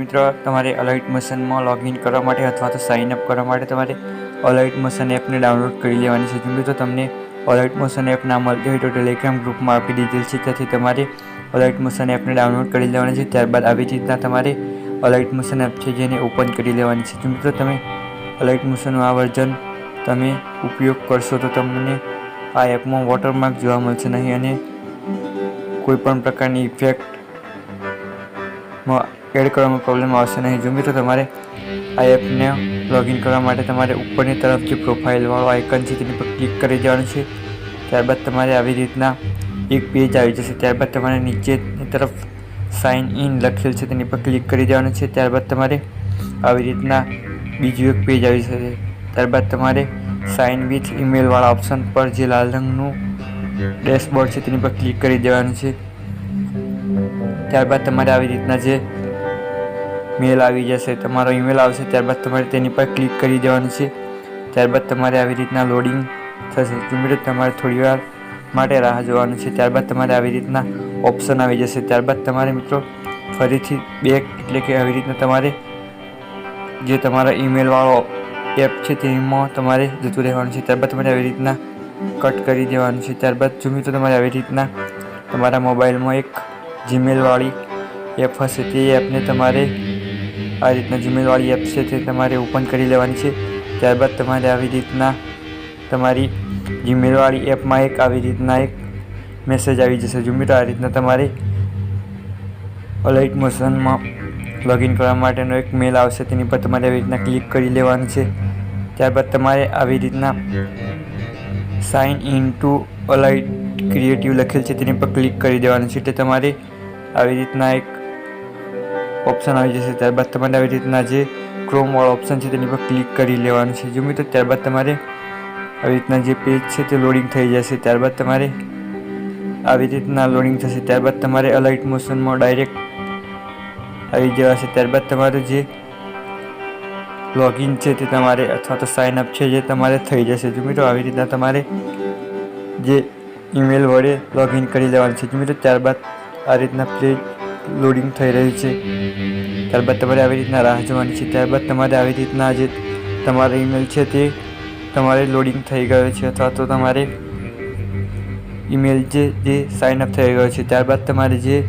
મિત્રો તમારે અલાઇટ મોશનમાં લોગિન કરવા માટે અથવા તો સાઇન અપ કરવા માટે તમારે અલાઇટ મોશન એપને ડાઉનલોડ કરી લેવાની છે. જો મિત્રો તમને અલાઇટ મોશન એપ ના મળતી હોય તો ટેલિગ્રામ ગ્રુપમાં આપી દીધેલ છે, ત્યાંથી તમારે અલાઇટ મોશન એપને ડાઉનલોડ કરી લેવાની છે. ત્યારબાદ આવી રીતના તમારે અલાઇટ મોશન એપ છે જેને ઓપન કરી લેવાની છે. જો મિત્રો તમે અલાઇટ મોશનનું આ વર્ઝન તમે ઉપયોગ કરશો તો તમને આ એપમાં વોટરમાર્ક જોવા મળશે નહીં અને કોઈપણ પ્રકારની ઇફેક્ટમાં એડ કરવામાં પ્રોબ્લેમ આવશે નહીં. જો મિત્રો તમારે આ એપને લોગિન કરવા માટે તમારે ઉપરની તરફ જે પ્રોફાઇલવાળો આઇકન છે તેની પર ક્લિક કરી દેવાનું છે. ત્યારબાદ તમારે આવી રીતના એક પેજ આવી જશે. ત્યારબાદ તમારે નીચેની તરફ સાઇન ઇન લખેલ છે તેની પર ક્લિક કરી દેવાનું છે. ત્યારબાદ તમારે આવી રીતના બીજું એક પેજ આવી જશે. ત્યારબાદ તમારે સાઇન વિથ ઈમેલવાળા ઓપ્શન પર જે લાલ રંગનું ડેશબોર્ડ છે તેની પર ક્લિક કરી દેવાનું છે. ત્યારબાદ તમારે આવી રીતના જે મેલ આવી જશે, તમારો ઈમેલ આવશે. ત્યારબાદ તમારે તેની પર ક્લિક કરી દેવાનું છે. ત્યારબાદ તમારે આવી રીતના લોડિંગ થશે. જો મિત્રો તમારે થોડીવાર માટે રાહ જોવાનું છે. ત્યારબાદ તમારે આવી રીતના ઓપ્શન આવી જશે. ત્યારબાદ તમારે મિત્રો ફરીથી બેક એટલે કે આવી રીતના તમારે જે તમારા ઈમેલવાળો એપ છે તેમાં તમારે જતું રહેવાનું છે. ત્યારબાદ તમારે આવી રીતના કટ કરી દેવાનું છે. ત્યારબાદ જો મિત્રો તમારે આવી રીતના તમારા મોબાઈલમાં એક જીમેલવાળી એપ હશે, તે એપને તમારે આ રીતના જીમેલવાળી એપ છે તે તમારે ઓપન કરી લેવાની છે. ત્યારબાદ તમારે આવી રીતના તમારી જીમેલવાળી એપમાં આવી રીતના એક મેસેજ આવી જશે. જો મિત્રો આ રીતના તમારે અલાઇટ મોશનમાં લોગિન કરવા માટેનો એક મેલ આવશે, તેની પર તમારે આવી રીતના ક્લિક કરી લેવાનું છે. ત્યારબાદ તમારે આવી રીતના સાઇન ઇન ટુ અલાઇટ ક્રિએટિવ લખેલ છે તેની પર ક્લિક કરી દેવાનું છે. એટલે તમારે આવી રીતના એક ઓપ્શન આવી જશે. ત્યારબાદ તમારે આવી રીતના જે ક્રોમવાળો ઓપ્શન છે તેની પર ક્લિક કરી લેવાનું છે. જો મિત્રો ત્યારબાદ તમારે આવી રીતના જે પેજ છે તે લોડિંગ થઈ જશે. ત્યારબાદ તમારે આવી રીતના લોડિંગ થશે. ત્યારબાદ તમારે અલાઇટ મોશનમાં ડાયરેક્ટ આવી જવાશે. ત્યારબાદ તમારું જે લોગિન છે તે તમારે અથવા તો સાઇન અપ છે જે તમારે થઈ જશે. જો મિત્રો આવી રીતના તમારે જે ઈમેલ વડે લોગિન કરી લેવાનું છે. જો મિત્રો ત્યારબાદ આ રીતના પેજ લોડિંગ થઈ રહ્યું છે. ત્યારબાદ તમારે આવી રીતના રાહ જોવાની છે. ત્યારબાદ તમારે આવી રીતના જે તમારો ઈમેલ છે તે તમારે લોડિંગ થઈ ગયો છે અથવા તો તમારે ઈમેલ જે સાઇન અપ થઈ ગયો છે. ત્યારબાદ તમારે જે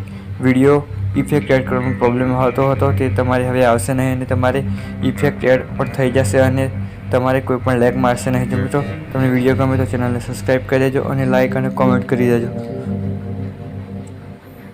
વિડીયો ઇફેક્ટ એડ કરવાનો પ્રોબ્લેમ આવતો હતો તે તમારે હવે આવશે નહીં અને તમારે ઇફેક્ટ એડ પણ થઈ જશે અને તમારે કોઈ પણ લેગ મારશે નહીં. જો મિત્રો તમને વિડીયો ગમે તો ચેનલને સબસ્ક્રાઈબ કરી દેજો અને લાઇક અને કોમેન્ટ કરી દેજો.